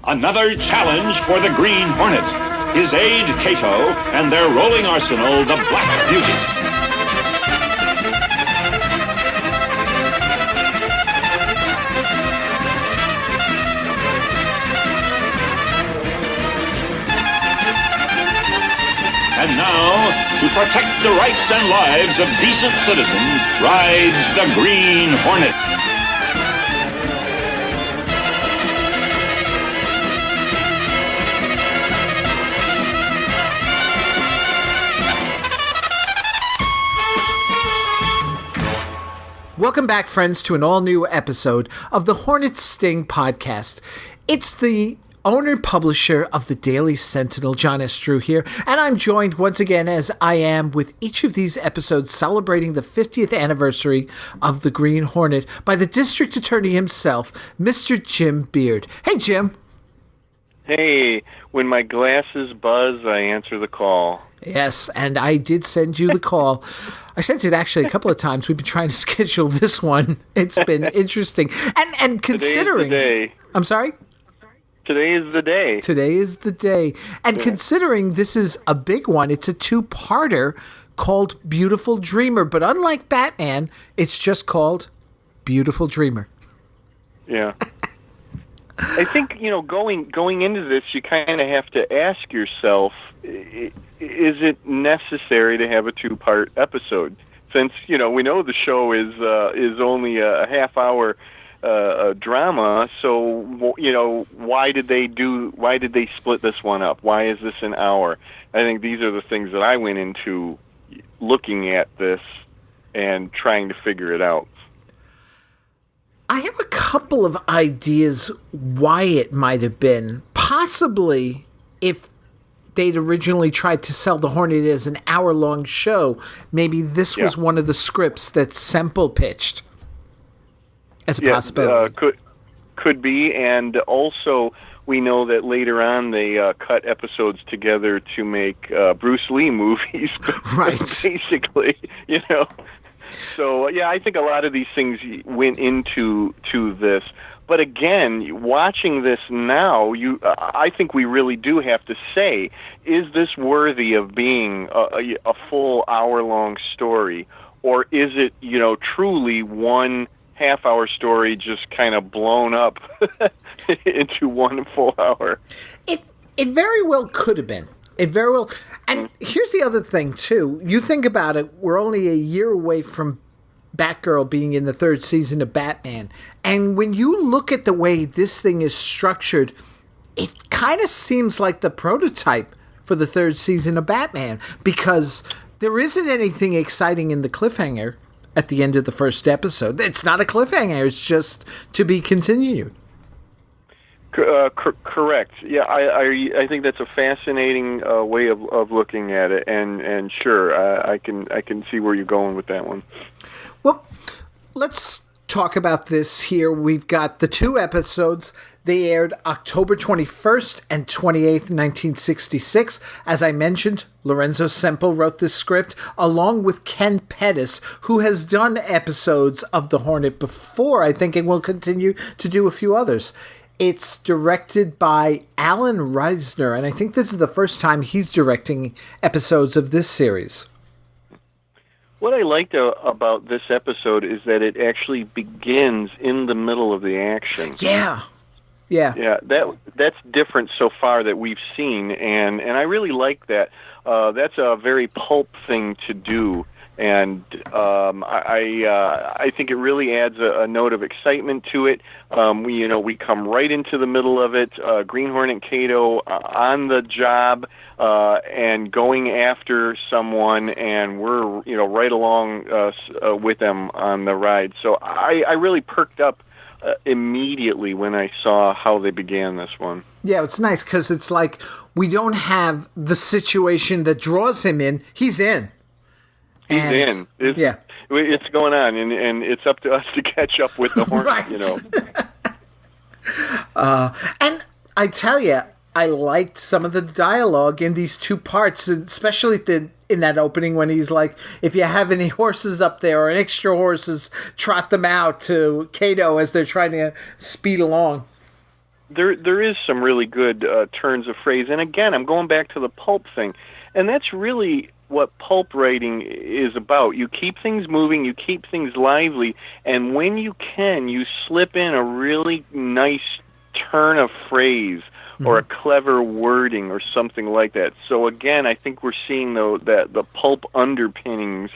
Another challenge for the Green Hornet, his aide, Cato, and their rolling arsenal, the Black Beauty. And now, to protect the rights and lives of decent citizens, rides the Green Hornet. Welcome back, friends, to an all-new episode of the Hornet Sting podcast. It's the owner-publisher of the Daily Sentinel, John S. Drew here, and I'm joined once again, as I am with each of these episodes celebrating the 50th anniversary of the Green Hornet, by the District Attorney himself, Mr. Jim Beard. Hey, Jim. Hey, when my glasses buzz, I answer the call. Yes, and I did send you the call. I sent it actually a couple of times. We've been trying to schedule this one. It's been interesting. And considering... Today is the day. I'm sorry? Today is the day. Today is the day. And considering this is a big one, it's a two-parter called Beautiful Dreamer. But unlike Batman, it's just called Beautiful Dreamer. Yeah. I think, going into this, you kind of have to ask yourself, is it necessary to have a two-part episode? Since, we know the show is only a half-hour drama, so, why did they split this one up? Why is this an hour? I think these are the things that I went into looking at this and trying to figure it out. I have a couple of ideas why it might have been. Possibly if they'd originally tried to sell the Hornet as an hour-long show, maybe this was one of the scripts that Semple pitched as a possibility. Could be, and also we know that later on they cut episodes together to make Bruce Lee movies. Right. Basically, So, I think a lot of these things went into this. But again, watching this now, I think we really do have to say, is this worthy of being a full hour-long story? Or is it, truly one half-hour story just kind of blown up into one full hour? It very well could have been. It very well. And here's the other thing, too. You think about it, we're only a year away from Batgirl being in the third season of Batman. And when you look at the way this thing is structured, it kind of seems like the prototype for the third season of Batman, because there isn't anything exciting in the cliffhanger at the end of the first episode. It's not a cliffhanger. It's just to be continued. Correct. Yeah, I think that's a fascinating way of looking at it, and sure, I can see where you're going with that one. Well, let's talk about this here. We've got the two episodes. They aired October 21st and 28th, 1966. As I mentioned, Lorenzo Semple wrote this script, along with Ken Pettis, who has done episodes of The Hornet before, I think, and will continue to do a few others. It's directed by Alan Reisner, and I think this is the first time he's directing episodes of this series. What I liked about this episode is that it actually begins in the middle of the action. Yeah. That's different so far that we've seen, and I really like that. That's a very pulp thing to do. And I think it really adds a note of excitement to it. We come right into the middle of it. Green Hornet Cato on the job and going after someone, and we're right along with them on the ride. So I really perked up immediately when I saw how they began this one. Yeah, it's nice because it's like we don't have the situation that draws him in. He's in. He's in. It's going on, and it's up to us to catch up with the Hornet, right. And I tell you, I liked some of the dialogue in these two parts, especially in that opening when he's like, if you have any horses up there or extra horses, trot them out to Cato as they're trying to speed along. there is some really good turns of phrase. And again, I'm going back to the pulp thing. And that's really what pulp writing is about. You keep things moving, you keep things lively, and when you can, you slip in a really nice turn of phrase or a clever wording or something like that. So again, I think we're seeing the pulp underpinnings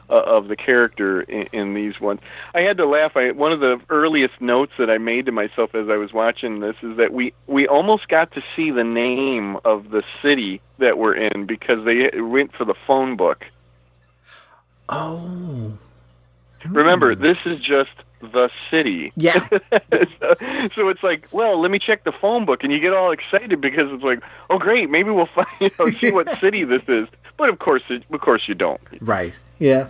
of the character in these ones. I had to laugh. One of the earliest notes that I made to myself as I was watching this is that we almost got to see the name of the city that we're in because they went for the phone book. Oh. Remember, this is just the city. Yeah. So it's like, well, let me check the phone book, and you get all excited because it's like, oh, great, maybe we'll find, see what city this is. But of course you don't. Right. Yeah.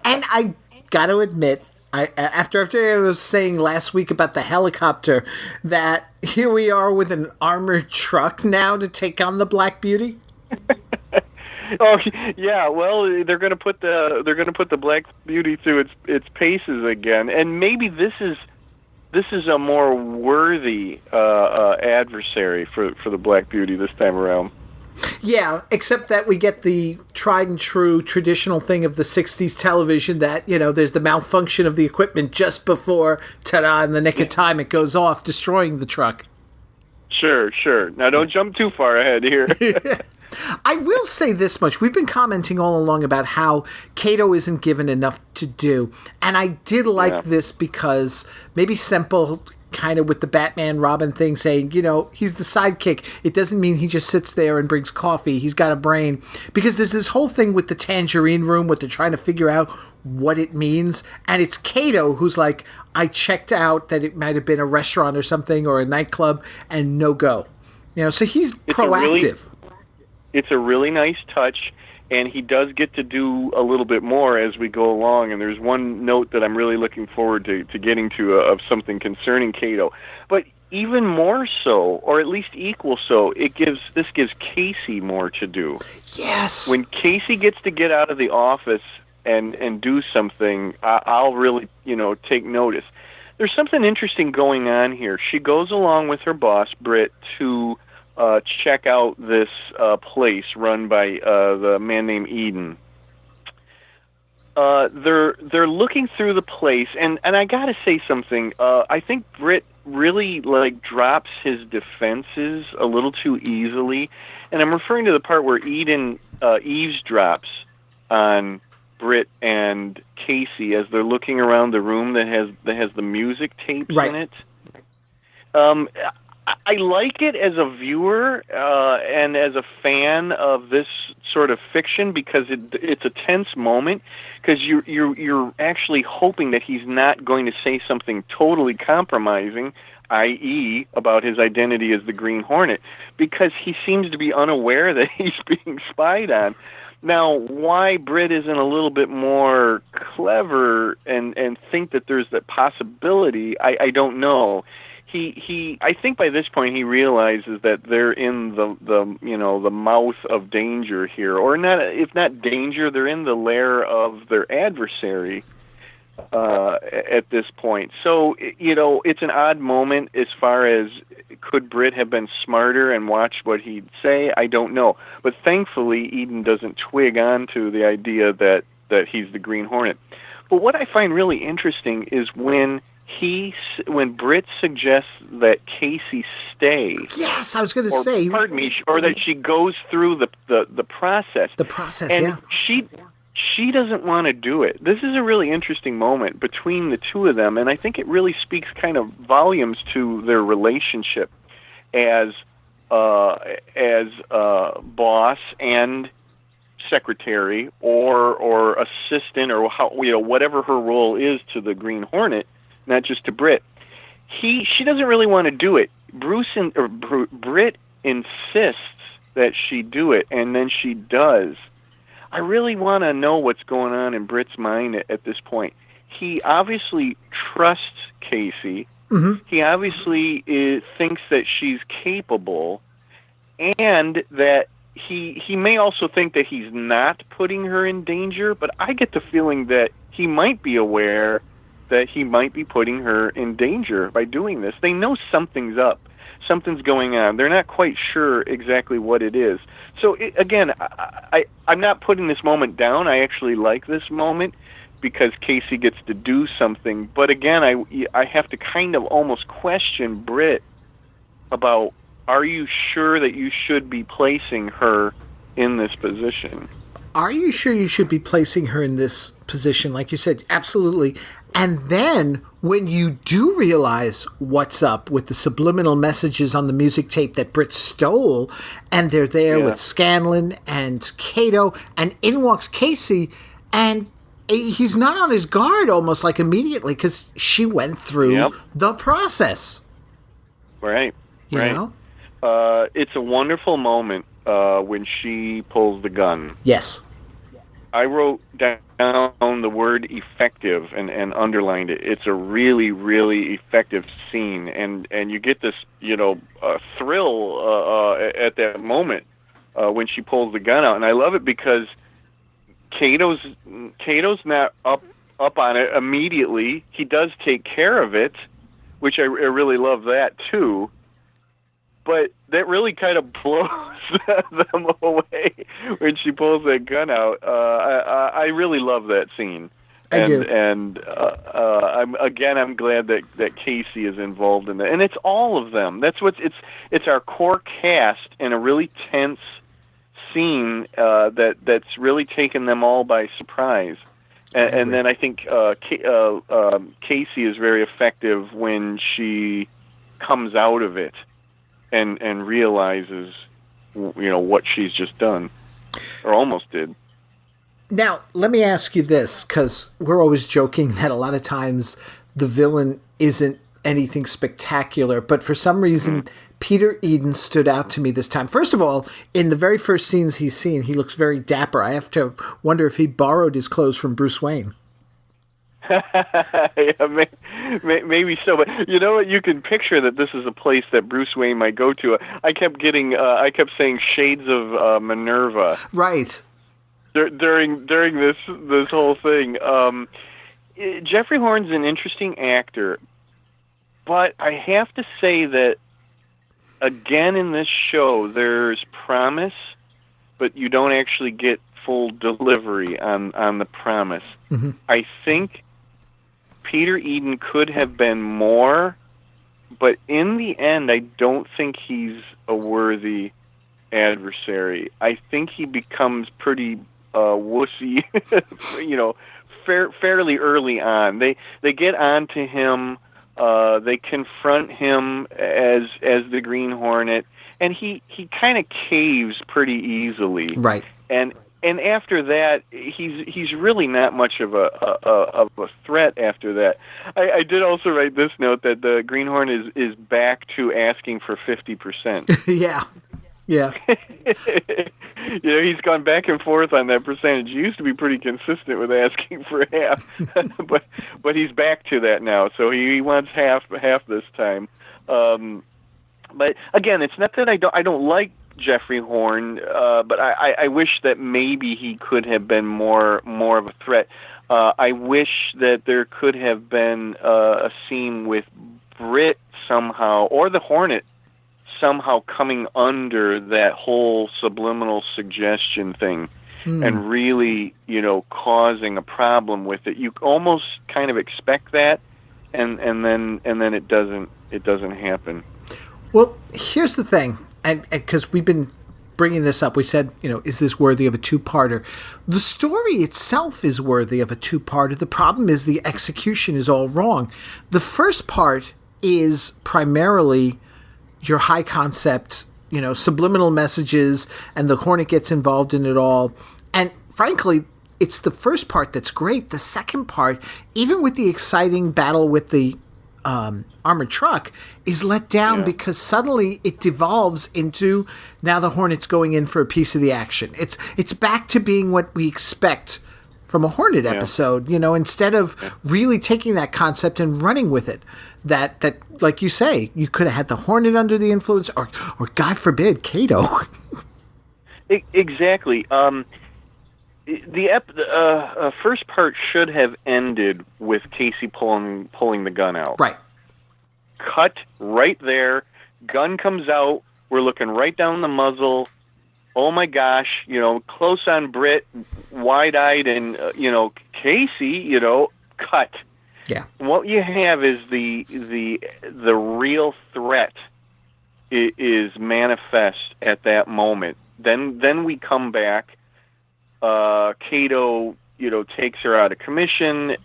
And I got to admit, after I was saying last week about the helicopter, that here we are with an armored truck now to take on the Black Beauty. Oh yeah, well they're going to put the Black Beauty through its paces again, and maybe this is a more worthy adversary for the Black Beauty this time around. Yeah, except that we get the tried and true traditional thing of the 60s television that, there's the malfunction of the equipment just before, ta-da, in the nick of time it goes off, destroying the truck. Sure. Now don't jump too far ahead here. I will say this much. We've been commenting all along about how Kato isn't given enough to do. And I did like this because maybe Semple kind of with the Batman Robin thing saying, he's the sidekick. It doesn't mean he just sits there and brings coffee. He's got a brain. Because there's this whole thing with the Tangerine Room, what they're trying to figure out what it means. And it's Kato who's like, I checked out that it might have been a restaurant or something or a nightclub and no go. So he's proactive. It's a really nice touch, and he does get to do a little bit more as we go along. And there's one note that I'm really looking forward to getting to of something concerning Kato. But even more so, or at least equal so, this gives Casey more to do. Yes. When Casey gets to get out of the office and do something, I'll really take notice. There's something interesting going on here. She goes along with her boss Britt to check out this place run by the man named Eden. They're looking through the place, and I gotta say something. I think Britt really drops his defenses a little too easily, and I'm referring to the part where Eden eavesdrops on Britt and Casey as they're looking around the room that has the music tapes in it. I like it as a viewer and as a fan of this sort of fiction because it's a tense moment because you're actually hoping that he's not going to say something totally compromising, i.e. about his identity as the Green Hornet, because he seems to be unaware that he's being spied on. Now, why Britt isn't a little bit more clever and think that there's that possibility, I don't know. I think by this point he realizes that they're in the mouth of danger here, or not. If not danger, they're in the lair of their adversary at this point. So it's an odd moment as far as could Britt have been smarter and watched what he'd say? I don't know, but thankfully Eden doesn't twig on to the idea that he's the Green Hornet. But what I find really interesting is when Britt suggests that Casey stay. Yes, I was going to say. Pardon me, or that she goes through the process. The process, and she doesn't want to do it. This is a really interesting moment between the two of them, and I think it really speaks kind of volumes to their relationship as boss and secretary or assistant or whatever her role is to the Green Hornet. Not just to Britt. She doesn't really want to do it. Britt insists that she do it, and then she does. I really want to know what's going on in Britt's mind at this point. He obviously trusts Casey. Mm-hmm. He obviously thinks that she's capable, and that he may also think that he's not putting her in danger, but I get the feeling that he might be aware that he might be putting her in danger by doing this. They know something's up. something's going on. They're not quite sure exactly what it is. So again, I'm not putting this moment down. I actually like this moment because Casey gets to do something. But again, I have to kind of almost question Britt about, are you sure that you should be placing her in this position? Are you sure you should be placing her in this position? Like you said, absolutely. And then when you do realize what's up with the subliminal messages on the music tape that Britt stole, and they're there with Scanlon and Cato, and in walks Casey, and he's not on his guard almost like immediately because she went through the process. Right. You know? It's a wonderful moment when she pulls the gun. Yes. I wrote down the word effective and underlined it. It's a really, really effective scene, and you get this, thrill at that moment when she pulls the gun out, and I love it because Cato's not up on it immediately. He does take care of it, which I really love that too. But that really kind of blows them away when she pulls that gun out. I really love that scene. I do. And I'm glad that Casey is involved in that. And it's all of them. It's our core cast in a really tense scene that's really taken them all by surprise. And then I think Casey is very effective when she comes out of it and realizes, what she's just done, or almost did. Now, let me ask you this, because we're always joking that a lot of times the villain isn't anything spectacular, but for some reason, Peter Eden stood out to me this time. First of all, in the very first scenes he's seen, he looks very dapper. I have to wonder if he borrowed his clothes from Bruce Wayne. Yeah, maybe so, but you know what? You can picture that this is a place that Bruce Wayne might go to. I kept saying shades of Minerva. Right. During this whole thing, Jeffrey Horn's an interesting actor, but I have to say that again in this show there's promise, but you don't actually get full delivery on the promise. Mm-hmm. I think Peter Eden could have been more, but in the end, I don't think he's a worthy adversary. I think he becomes pretty wussy, fairly early on. They get on to him, they confront him as the Green Hornet, and he kind of caves pretty easily. Right. And after that, he's really not much of a threat after that. I did also write this note that the Green Hornet is back to asking for 50%. Yeah. He's gone back and forth on that percentage. He used to be pretty consistent with asking for half, but he's back to that now. So he wants half this time. But again, it's not that I don't like Jeffrey Horn, but I wish that maybe he could have been more of a threat. I wish that there could have been a scene with Britt somehow, or the Hornet somehow coming under that whole subliminal suggestion thing and really, causing a problem with it. You almost kind of expect that, and then it doesn't happen. Well, here's the thing. And because we've been bringing this up, we said, is this worthy of a two-parter? The story itself is worthy of a two-parter. The problem is the execution is all wrong. The first part is primarily your high concept, subliminal messages, and the Hornet gets involved in it all. And frankly, it's the first part that's great. The second part, even with the exciting battle with the armored truck, is let down because suddenly it devolves into now the Hornet's going in for a piece of the action. It's back to being what we expect from a Hornet episode, instead of really taking that concept and running with it. That like you say, you could have had the Hornet under the influence, or God forbid, Cato. Exactly. The first part should have ended with Casey pulling the gun out. Right. Cut right there. gun comes out. We're looking right down the muzzle. Oh my gosh, close on Britt, wide-eyed, and Casey, cut. Yeah. What you have is the real threat is manifest at that moment. Then we come back. Cato, takes her out of commission,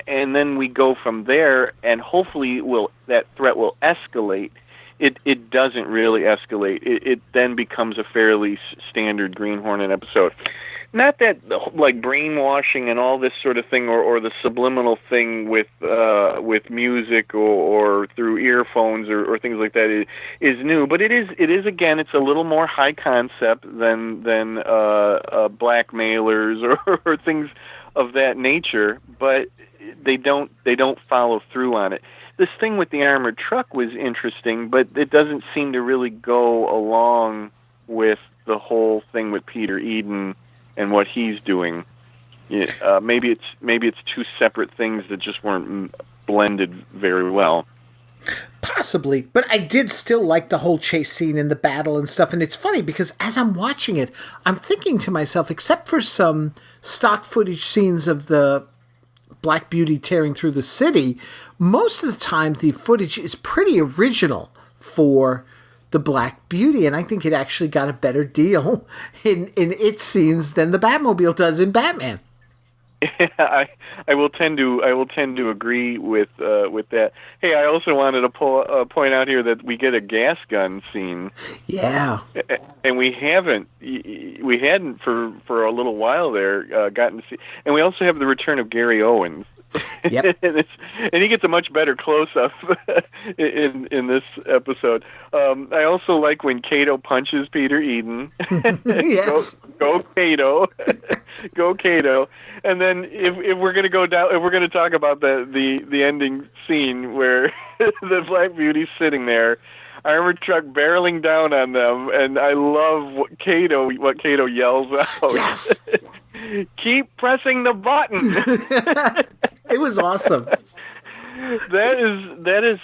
and then we go from there. And hopefully, that threat will escalate. It doesn't really escalate. It then becomes a fairly standard Green Hornet episode. Not that like brainwashing and all this sort of thing, or the subliminal thing with music or through earphones or things like that is new. But it is again. It's a little more high concept than blackmailers or things of that nature. But they don't follow through on it. This thing with the armored truck was interesting, but it doesn't seem to really go along with the whole thing with Peter Eden and what he's doing. Maybe it's two separate things that just weren't blended very well. Possibly, but I did still like the whole chase scene and the battle and stuff. And it's funny because as I'm watching it, I'm thinking to myself, except for some stock footage scenes of the Black Beauty tearing through the city, most of the time the footage is pretty original for the Black Beauty, and I think it actually got a better deal in its scenes than the Batmobile does in Batman. Yeah, I will tend to agree with that. Hey, I also wanted to point out here that we get a gas gun scene. Yeah, and we hadn't for a little while there gotten to see, and we also have the return of Gary Owens. Yep. and he gets a much better close-up in this episode. I also like when Cato punches Peter Eden. Yes. Go Cato. Go Cato. And then if we're going to go down, if we're going to talk about the ending scene where the Black Beauty's sitting there, armored truck barreling down on them, and I love what Cato yells out. Yes. Keep pressing the button. It was awesome. That is.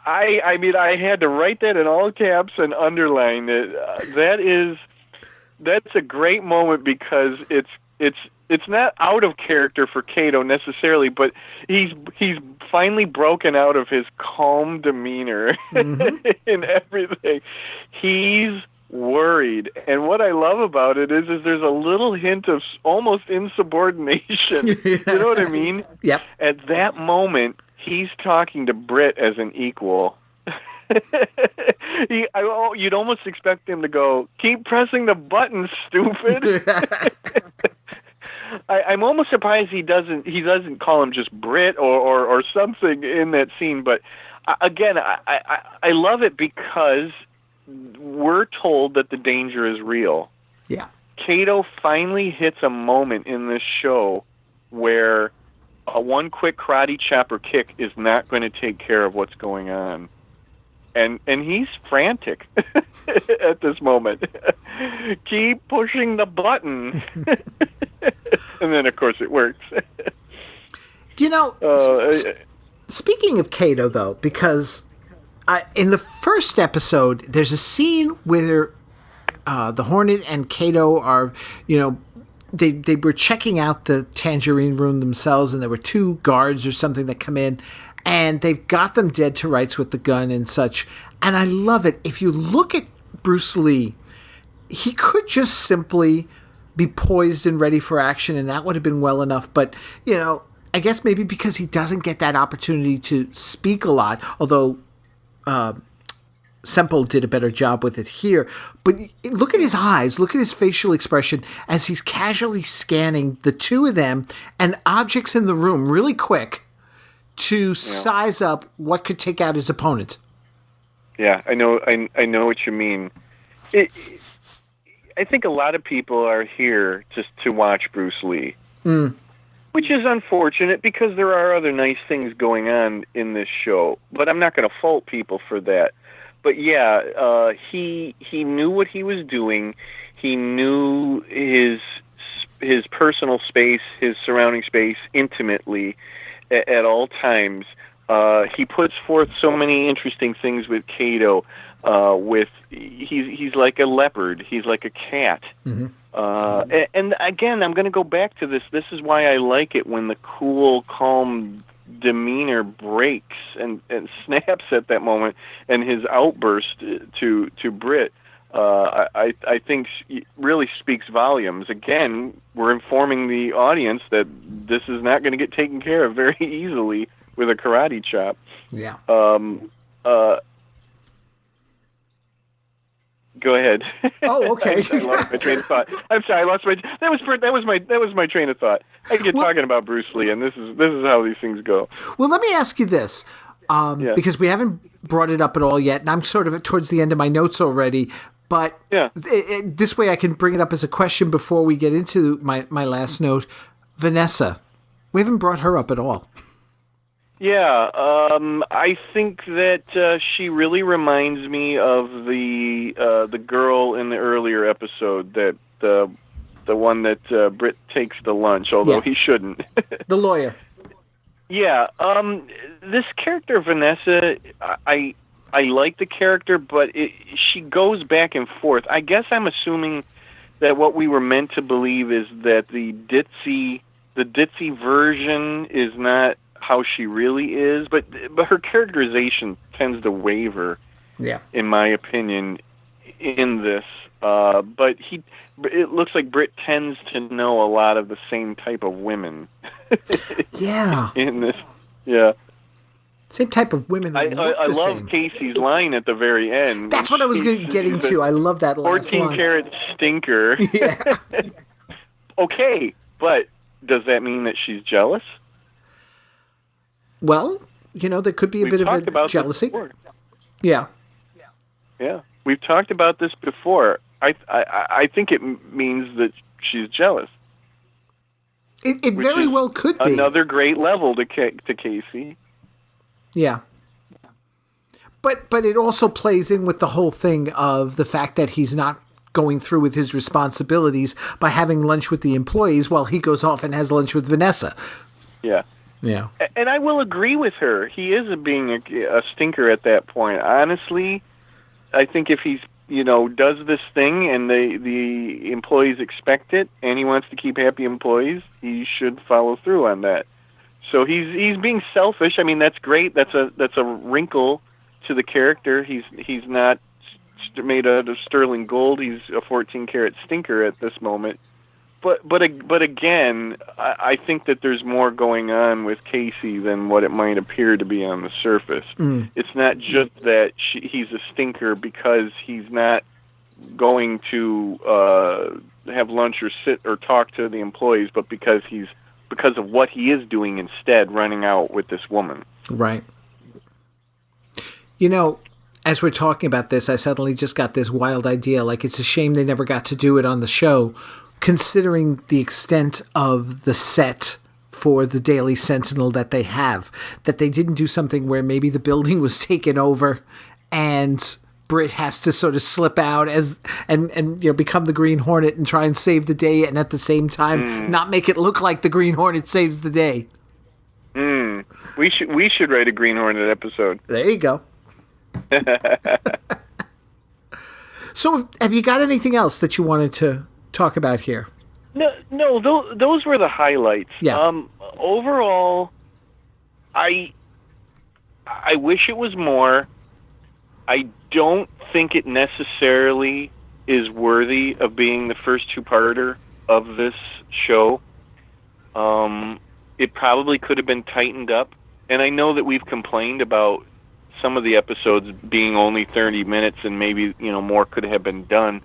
I mean, I had to write that in all caps and underline it. That's a great moment because it's not out of character for Cato necessarily, but he's finally broken out of his calm demeanor in everything. He's worried, and what I love about it is there's a little hint of almost insubordination. You know what I mean? Yep. At that moment, he's talking to Britt as an equal. You'd almost expect him to go, "Keep pressing the button, stupid." I'm almost surprised he doesn't call him just Britt or something in that scene. But again, I love it because we're told that the danger is real. Yeah. Cato finally hits a moment in this show where one quick karate chop or kick is not going to take care of what's going on. And he's frantic at this moment. Keep pushing the button. And then, of course, it works. Speaking of Cato, though, because in the first episode, there's a scene where the Hornet and Cato are, they were checking out the Tangerine Room themselves, and there were two guards or something that come in, and they've got them dead to rights with the gun and such. And I love it. If you look at Bruce Lee, he could just simply be poised and ready for action, and that would have been well enough. But, I guess maybe because he doesn't get that opportunity to speak a lot, although Semple did a better job with it here. But look at his eyes, look at his facial expression as he's casually scanning the two of them and objects in the room really quick to size up what could take out his opponent. Yeah, I know what you mean. I think a lot of people are here just to watch Bruce Lee, which is unfortunate because there are other nice things going on in this show. But I'm not going to fault people for that. But yeah, he knew what he was doing. He knew his personal space, his surrounding space intimately at all times. He puts forth so many interesting things with Cato. He's like a leopard. He's like a cat. And again, I'm going to go back to this. This is why I like it when the cool, calm demeanor breaks and snaps at that moment, and his outburst to Britt, I think really speaks volumes. Again, we're informing the audience that this is not going to get taken care of very easily with a karate chop. Yeah. Go ahead. Oh, okay. I lost my train of thought. I'm sorry, I lost my. That was my train of thought. I get talking about Bruce Lee, and this is how these things go. Well, let me ask you this, because we haven't brought it up at all yet, and I'm sort of towards the end of my notes already. But this way, I can bring it up as a question before we get into my last note. Vanessa, we haven't brought her up at all. Yeah, I think that she really reminds me of the girl in the earlier episode, that the one that Britt takes to lunch, although he shouldn't. The lawyer. Yeah, this character Vanessa, I like the character, but she goes back and forth. I guess I'm assuming that what we were meant to believe is that the ditzy version is not how she really is, but her characterization tends to waver, in my opinion, in this. But it looks like Britt tends to know a lot of the same type of women. In this, same type of women. I love Casey's line at the very end. That's what I was getting to. I love that last 14-carat stinker. Yeah. Okay, but does that mean that she's jealous? Well, there could be a bit of a jealousy. Yeah. Yeah, we've talked about this before. I think it means that she's jealous. It very well could be. Another great level to Casey. Yeah. But it also plays in with the whole thing of the fact that he's not going through with his responsibilities by having lunch with the employees while he goes off and has lunch with Vanessa. Yeah. Yeah. And I will agree with her. He is being a stinker at that point. Honestly, I think if he's, does this thing and the employees expect it and he wants to keep happy employees, he should follow through on that. So he's being selfish. I mean, that's great. That's a wrinkle to the character. He's not made out of sterling gold. He's a 14-carat stinker at this moment. But again, I think that there's more going on with Casey than what it might appear to be on the surface. It's not just that he's a stinker because he's not going to have lunch or sit or talk to the employees, but because of what he is doing instead, running out with this woman. Right. As we're talking about this, I suddenly just got this wild idea. Like, it's a shame they never got to do it on the show, considering the extent of the set for the Daily Sentinel that they have, that they didn't do something where maybe the building was taken over and Britt has to sort of slip out and become the Green Hornet and try and save the day, and at the same time not make it look like the Green Hornet saves the day. We should write a Green Hornet episode. There you go. So have you got anything else that you wanted to talk about here? No, those were the highlights. Yeah. Overall, I wish it was more. I don't think it necessarily is worthy of being the first two-parter of this show. It probably could have been tightened up, and I know that we've complained about some of the episodes being only 30 minutes and maybe more could have been done.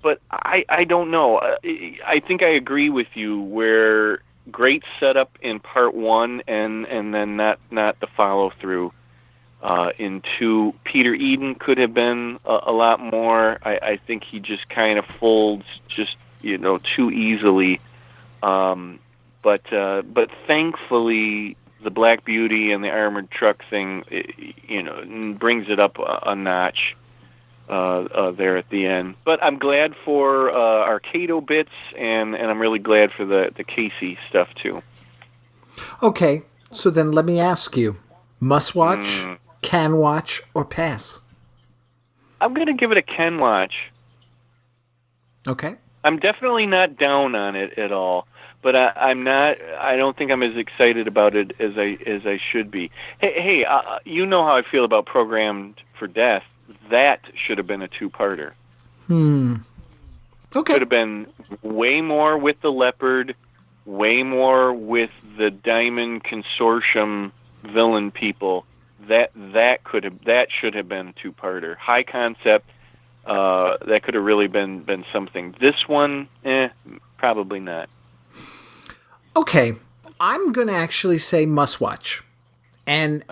But I don't know. I think I agree with you where great setup in part one and then not the follow through in two. Peter Eden could have been a lot more. I think he just kind of folds just too easily. But thankfully the Black Beauty and the armored truck thing brings it up a notch. There at the end. But I'm glad for our Cato bits, and I'm really glad for the Casey stuff, too. Okay, so then let me ask you, Must watch, can watch, or pass? I'm going to give it a can watch. Okay. I'm definitely not down on it at all, but I'm not. I don't think I'm as excited about it as I should be. Hey, you know how I feel about Programmed for Death. That should have been a two-parter. Okay. Should have been way more with the Leopard, way more with the Diamond Consortium villain people. That should have been a two-parter. High concept. That could have really been something. This one, probably not. Okay, I'm going to actually say must watch. And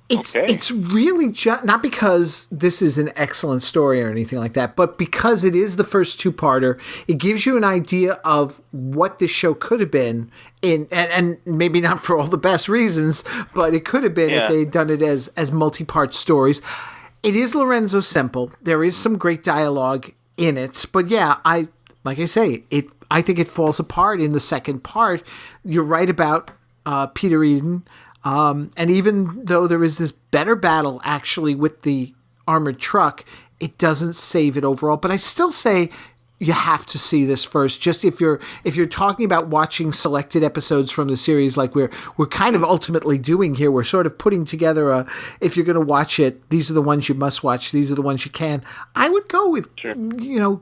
it's really just not because this is an excellent story or anything like that, but because it is the first two-parter. It gives you an idea of what this show could have been and maybe not for all the best reasons, but it could have been if they had done it as multi-part stories. It is Lorenzo Semple. There is some great dialogue in it, but yeah, I think it falls apart in the second part. You're right about Peter Eden. And even though there is this better battle actually with the armored truck, it doesn't save it overall. But I still say you have to see this first. Just if you're talking about watching selected episodes from the series, like we're kind of ultimately doing here, we're sort of putting together if you're going to watch it, these are the ones you must watch. These are the ones you can. I would go with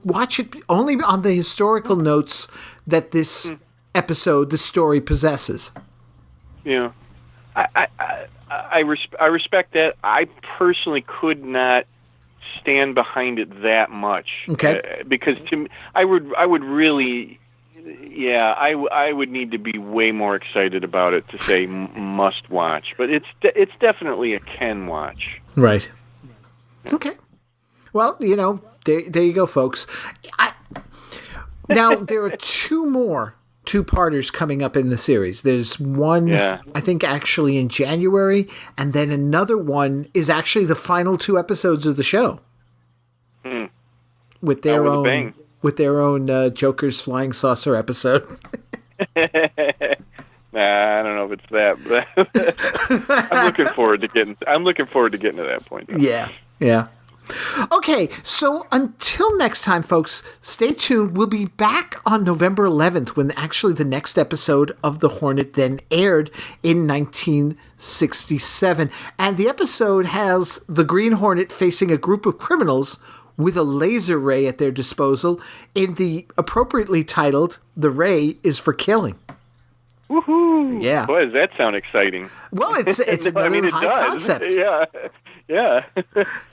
watch it only on the historical notes that this episode, this story possesses. Yeah. I respect that. I personally could not stand behind it that much. Okay. Because to me, I would really, I would need to be way more excited about it to say must watch. But it's definitely a can watch. Right. Okay. Well, there you go, folks. Now there are two more two-parters coming up in the series. There's one, I think, actually in January, and then another one is actually the final two episodes of the show. With their own Joker's Flying Saucer episode. Nah, I don't know if it's that, but I'm looking forward to getting to that point. Yeah. Okay, so until next time, folks, stay tuned. We'll be back on November 11th when actually the next episode of The Hornet then aired in 1967. And the episode has the Green Hornet facing a group of criminals with a laser ray at their disposal in the appropriately titled The Ray is for Killing. Woohoo! Yeah. Boy, does that sound exciting. Well, it's another high concept. Yeah.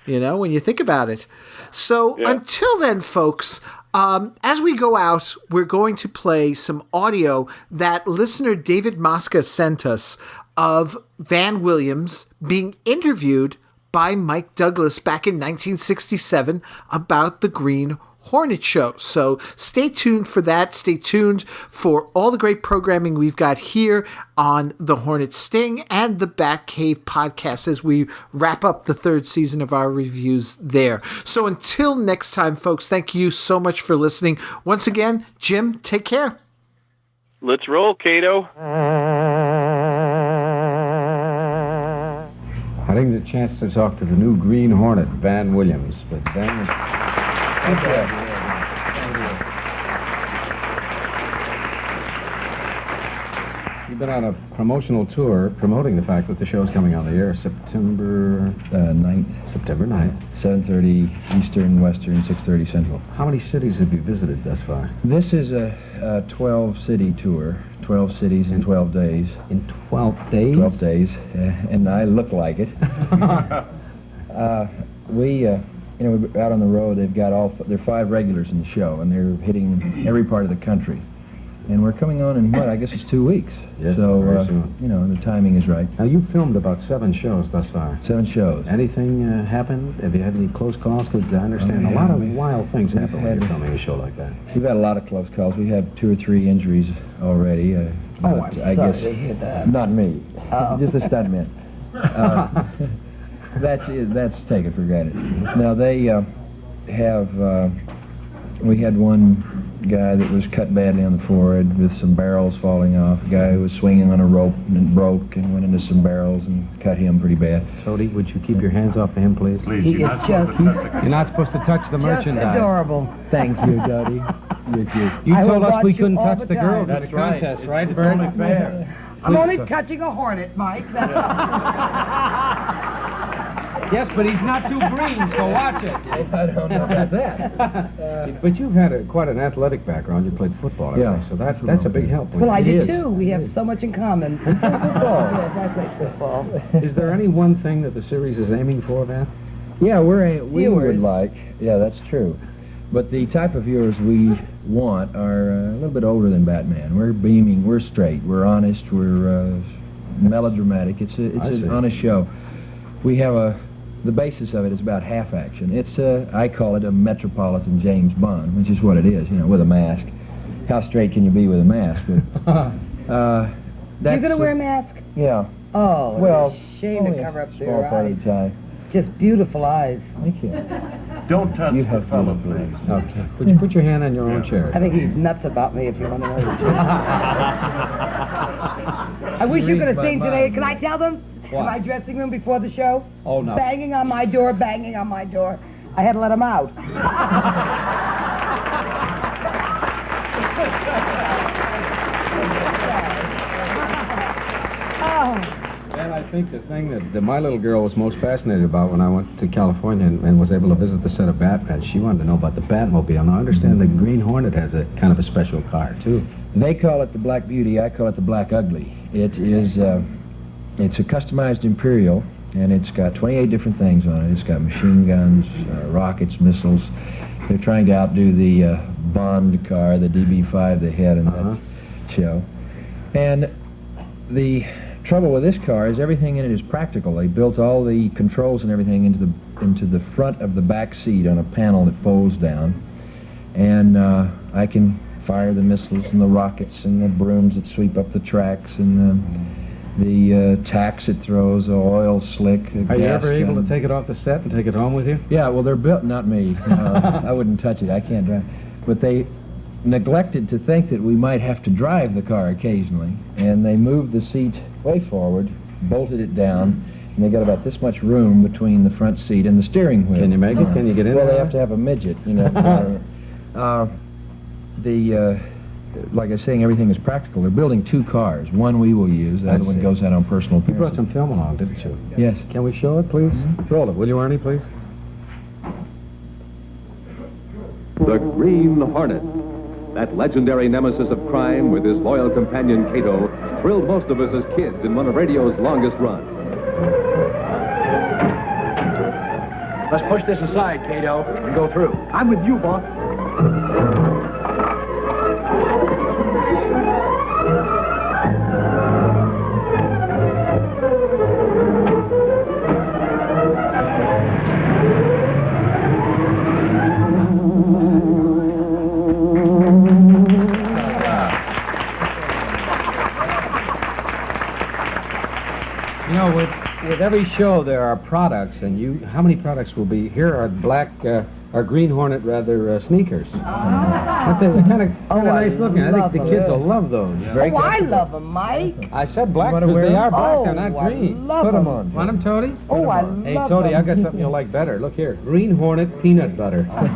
When you think about it. So until then, folks, as we go out, we're going to play some audio that listener David Maska sent us of Van Williams being interviewed by Mike Douglas back in 1967 about the Green Hornet show. So stay tuned for that. Stay tuned for all the great programming we've got here on the Hornet Sting and the Batcave podcast as we wrap up the third season of our reviews there. So until next time, folks, thank you so much for listening. Once again, Jim, take care. Let's roll, Cato. I didn't get a chance to talk to the new Green Hornet, Van Williams, but Van... You've been on a promotional tour promoting the fact that the show's coming on the air September 9th. September 9th. 7:30 Eastern, Western, 6:30 Central. How many cities have you visited thus far? This is a 12-city tour. 12 cities in 12 days. In 12 days? 12 days, and I look like it. We're out on the road. They've got there are 5 regulars in the show, and they're hitting every part of the country. And we're coming on in I guess it's 2 weeks. Yes, so, very soon. the timing is right. Now, you've filmed about 7 shows thus far. 7 shows. Anything happened? Have you had any close calls? Because I understand a lot of wild things happen when you're filming a show like that. We've had a lot of close calls. We have 2 or 3 injuries already. I guess to hear that. Not me. Just the stuntmen. That's taken for granted. Now they have. We had one guy that was cut badly on the forehead with some barrels falling off. A guy who was swinging on a rope and it broke and went into some barrels and cut him pretty bad. Tony, would you keep your hands off of him, please? Please, He is just You're not supposed to touch the merchandise. adorable. Thank you, Dottie. You're cute. You I will told us watch we you couldn't all touch the the time. girls at the contest, right, It's Bert? only fair. I'm only Please, touching a hornet, Mike. Yes, but he's not too green, so watch it. I don't know about that. But you've had quite an athletic background. You played football, Yeah. So that's a big help. Well, I It did is. too. We have so much in common. Football. Yes, I played football. Is there any one thing that the series is aiming for, Van? Yeah, we Viewers. would like. Yeah, that's true. But the type of viewers we want are a little bit older than Batman. We're beaming. We're straight. We're honest. We're melodramatic. It's I see. an honest show. We have the basis of it is about half action. It's I call it a metropolitan James Bond, which is what it is. With a mask. How straight can you be with a mask? But, You're going to wear a mask? Yeah. Oh, Well, it's a shame to only a cover up small your part eyes. of the time. Just beautiful eyes. Thank you. Don't touch You the have fellow, beautiful please. Okay. Would you put your hand on your own chair? I think he's nuts about me, if you want to know the truth. I wish you could have seen today. Can I tell them? In my dressing room before the show? Oh, no. Banging on my door, banging on my door. I had to let him out. And I think the thing that my little girl was most fascinated about when I went to California and was able to visit the set of Batman, she wanted to know about the Batmobile. Now, I understand the Green Hornet has a kind of a special car, too. They call it the Black Beauty. I call it the Black Ugly. It is, it's a customized Imperial, and it's got 28 different things on it. It's got machine guns, rockets, missiles. They're trying to outdo the Bond car, the DB5 they had in that show. And the trouble with this car is everything in it is practical. They built all the controls and everything into the front of the back seat on a panel that folds down. And I can fire the missiles and the rockets and the brooms that sweep up the tracks and the tacks it throws, the oil slick. Are you ever able to take it off the set and take it home with you? Yeah, well, they're built, not me. I wouldn't touch it. I can't drive. But they neglected to think that we might have to drive the car occasionally, and they moved the seat way forward, bolted it down, and they got about this much room between the front seat and the steering wheel. Can you make it? Can you get in Well, there? they have to have a midget, like I was saying, everything is practical. They're building two cars. One we will use. The I other one see. goes out on personal You brought appearances. some film along, didn't you? Yes. Can we show it, please? Roll it, will you, Arnie, please? The Green Hornet. That legendary nemesis of crime with his loyal companion Kato thrilled most of us as kids in one of radio's longest runs. Let's push this aside, Kato, and go through. I'm with you, boss. You know, with every show there are products, and how many products will be? Here are our Green Hornet sneakers. Aren't they kind of nice looking? I think the kids will love those. Oh, I love them, Mike. I said black wanna because wear they them? are black. Oh, They're not I green. love Put them them. on. Want them, Tony? Oh, I love Hey, Tony, them. I've got something you'll like better. Look here, Green Hornet peanut butter. Taste it,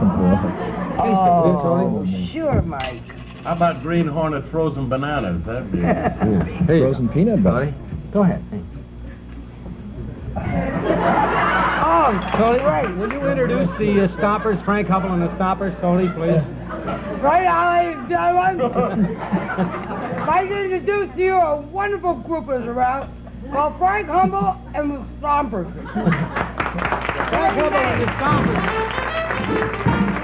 will you, Tony? Sure, Mike. How about Green Hornet frozen bananas? That'd be... Here you go. Frozen peanut butter. Go ahead. Oh, Tony, will you introduce the stoppers, Frank Hubble and the stoppers, Tony, please? right, I Mike introduced to you a wonderful group is around called Frank Humble and the Stompers. Frank Hubble and the stompers.